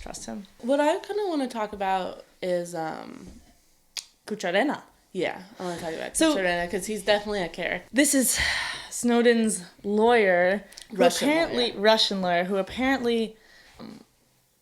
trust him. What I kind of want to talk about is Kucherena. Yeah, I want to talk about Kucherena because he's definitely a character. This is Snowden's lawyer, Russian lawyer, who apparently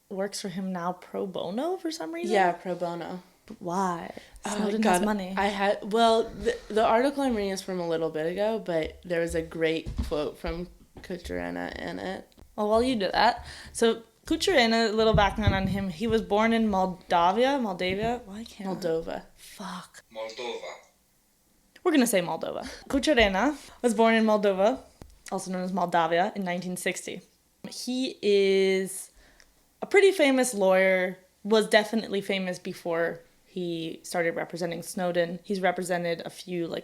works for him now pro bono for some reason. Yeah, pro bono. But why? Snowden has money. The article I'm reading is from a little bit ago, but there was a great quote from Kucherena in it. Well, while you do that, so Kucherena, a little background on him. He was born in Moldova. Why can't Moldova. Fuck. Moldova. We're going to say Moldova. Kucherena was born in Moldova, also known as Moldavia, in 1960. He is a pretty famous lawyer, was definitely famous before he started representing Snowden. He's represented a few,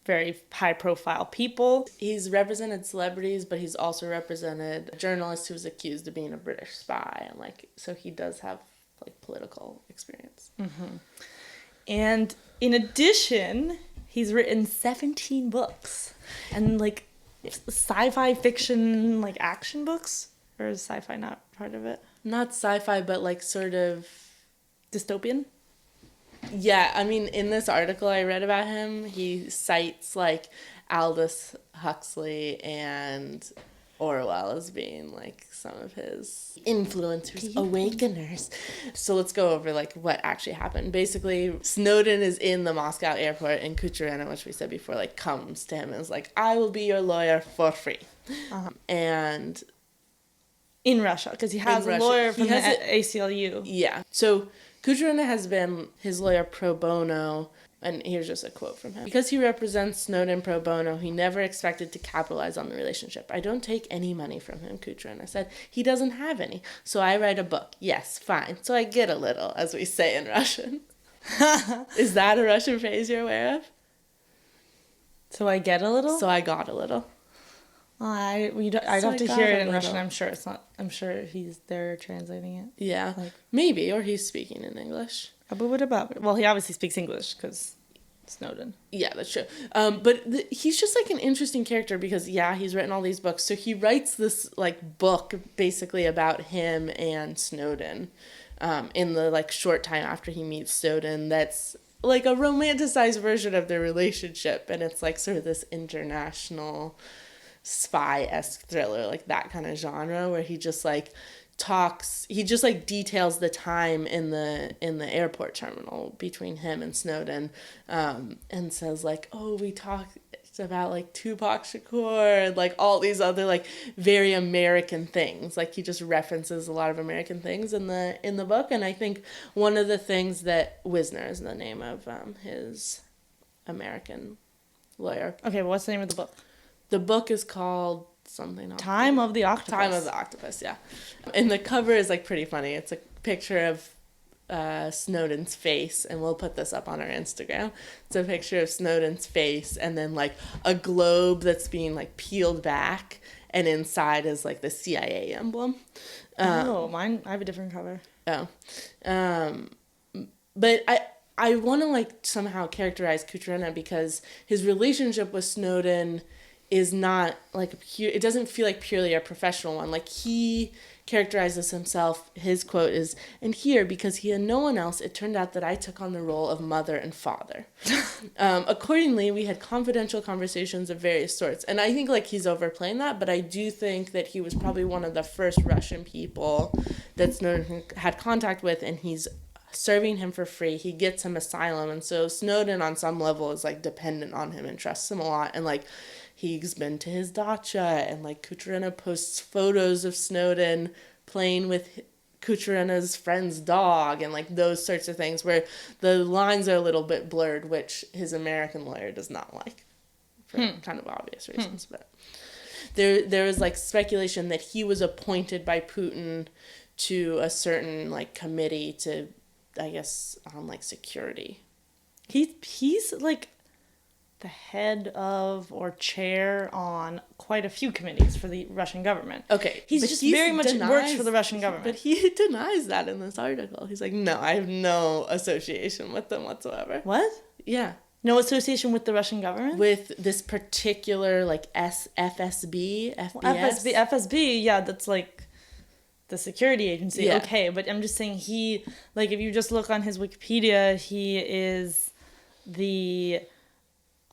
very high-profile people. He's represented celebrities, but he's also represented a journalist who was accused of being a British spy. And, so he does have, political experience. Mm-hmm. And in addition, he's written 17 books. And, sci-fi fiction, action books? Or is sci-fi not part of it? Not sci-fi, but, sort of... dystopian? Yeah, I mean, in this article I read about him, he cites, Aldous Huxley and Orwell as being, some of his influencers, awakeners. So let's go over, what actually happened. Basically, Snowden is in the Moscow airport, and Kucherena, which we said before, comes to him and is like, I will be your lawyer for free. Uh-huh. And... in Russia, because he has a lawyer from the ACLU. Yeah. So Kucherena has been his lawyer pro bono, and here's just a quote from him. Because he represents Snowden pro bono, he never expected to capitalize on the relationship. I don't take any money from him, Kucherena said. He doesn't have any. So I write a book. Yes, fine. So I get a little, as we say in Russian. Is that a Russian phrase you're aware of? So I get a little? So I got a little. I'd have to hear it in Russian. I'm sure he's there translating it. Yeah, maybe, or he's speaking in English. Well, he obviously speaks English because Snowden. Yeah, that's true. But he's just an interesting character because he's written all these books. So he writes this book basically about him and Snowden, in the short time after he meets Snowden. That's a romanticized version of their relationship, and it's sort of this international spy-esque thriller, that kind of genre, where he just details the time in the airport terminal between him and Snowden, and says we talked about Tupac Shakur and all these other very American things. He just references a lot of American things in the book. And I think one of the things that Wisner is the name of his American lawyer. Okay, well, what's the name of the book? The book is called something. Time of the Octopus. Time of the Octopus, yeah. And the cover is pretty funny. It's a picture of Snowden's face, and we'll put this up on our Instagram. It's a picture of Snowden's face, and then a globe that's being peeled back, and inside is the CIA emblem. Mine. I have a different cover. Oh, but I want to somehow characterize Kucherena because his relationship with Snowden is not it doesn't feel purely a professional one. He characterizes himself, his quote is, and here, because he had no one else, it turned out that I took on the role of mother and father. Accordingly, we had confidential conversations of various sorts. And I think he's overplaying that, but I do think that he was probably one of the first Russian people that Snowden had contact with, and he's serving him for free. He gets him asylum, and so Snowden on some level is dependent on him and trusts him a lot, and he's been to his dacha, and Kucherena posts photos of Snowden playing with Kucherena's friend's dog, and those sorts of things where the lines are a little bit blurred, which his American lawyer does not like for kind of obvious reasons. But there was speculation that he was appointed by Putin to a certain committee to, I guess, on security. He's the head of or chair on quite a few committees for the Russian government. Okay. He's very much works for the Russian government. But he denies that in this article. He's no, I have no association with them whatsoever. What? Yeah. No association with the Russian government? With this particular, FSB, FBS? Well, FSB, yeah, that's the security agency. Yeah. Okay, but I'm just saying if you just look on his Wikipedia, he is the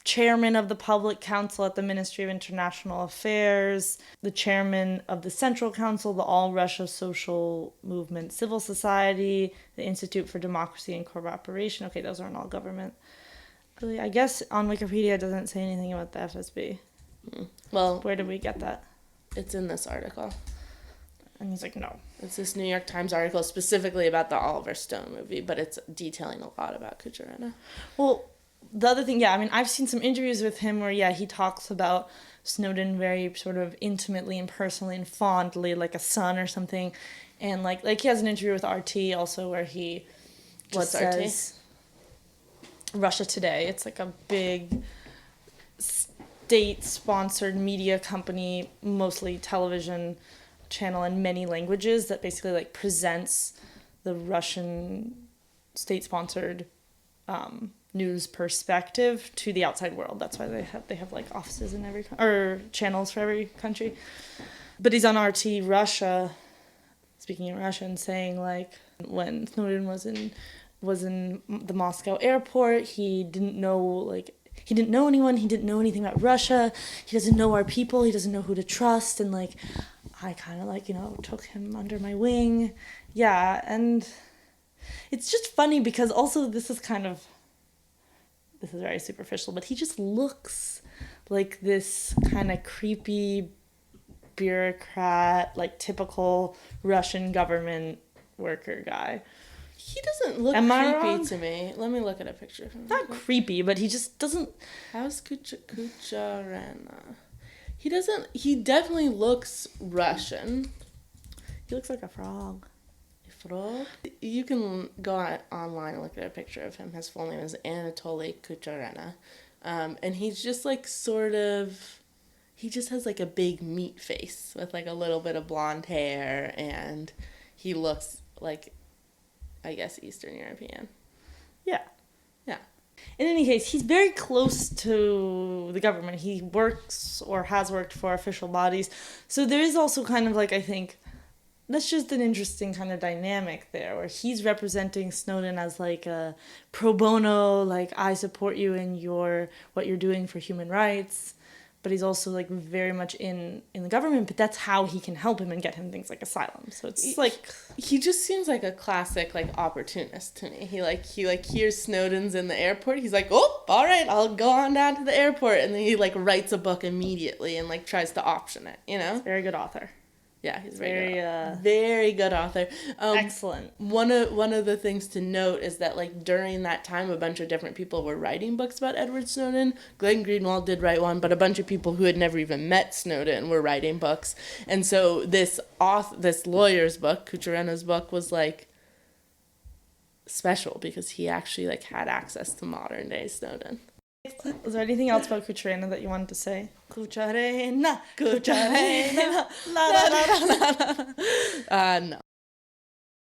chairman of the Public Council at the Ministry of International Affairs, the chairman of the Central Council, the All Russia Social Movement Civil Society, the Institute for Democracy and Cooperation. Okay, those aren't all government. Really, I guess on Wikipedia it doesn't say anything about the FSB. Well, Where did we get that? it's in this article. And he's like, no. It's this New York Times article specifically about the Oliver Stone movie, but it's detailing a lot about Kucherena. Well, the other thing, yeah, I mean, I've seen some interviews with him where, yeah, he talks about Snowden very sort of intimately and personally and fondly, like a son or something. And, like he has an interview with RT also where he just says... Russia Today. It's like a big state-sponsored media company, mostly television channel in many languages that basically, like, presents the Russian state-sponsored news perspective to the outside world. That's why they have like offices in every or channels for every country. But he's on RT Russia, speaking in Russian, saying like when Snowden was in the Moscow airport, he didn't know anyone, he didn't know anything about Russia, he doesn't know our people, he doesn't know who to trust, and like I kind of like, took him under my wing. Yeah, and it's just funny because also this is very superficial, but he just looks like this kind of creepy bureaucrat, like typical Russian government worker guy. He doesn't look Am I creepy wrong? to me. Let me look at a picture of him. Not creepy, but he just doesn't... How's Kucherena? He definitely looks Russian. He looks like a frog. You can go online and look at a picture of him. His full name is Anatoly Kucherena. And he's just like he just has like a big meat face with like a little bit of blonde hair, and he looks like, I guess, Eastern European. Yeah. Yeah. In any case, he's very close to the government. He works or has worked for official bodies. So there is also kind of like, I think, that's just an interesting kind of dynamic there where he's representing Snowden as like a pro bono, like I support you in what you're doing for human rights, but he's also like very much in the government, but that's how he can help him and get him things like asylum. So it's like he just seems like a classic like opportunist to me. He hears Snowden's in the airport. He's like, "Oh, all right, I'll go on down to the airport." And then he like writes a book immediately and like tries to option it, Very good author. Yeah, he's very good author. Excellent. One of the things to note is that like during that time, a bunch of different people were writing books about Edward Snowden. Glenn Greenwald did write one, but a bunch of people who had never even met Snowden were writing books. And so this lawyer's book, Kucherena's book, was like special because he actually like had access to modern day Snowden. Is there anything else about Kucherena that you wanted to say? Kucherena. La, la, la, la, la. No.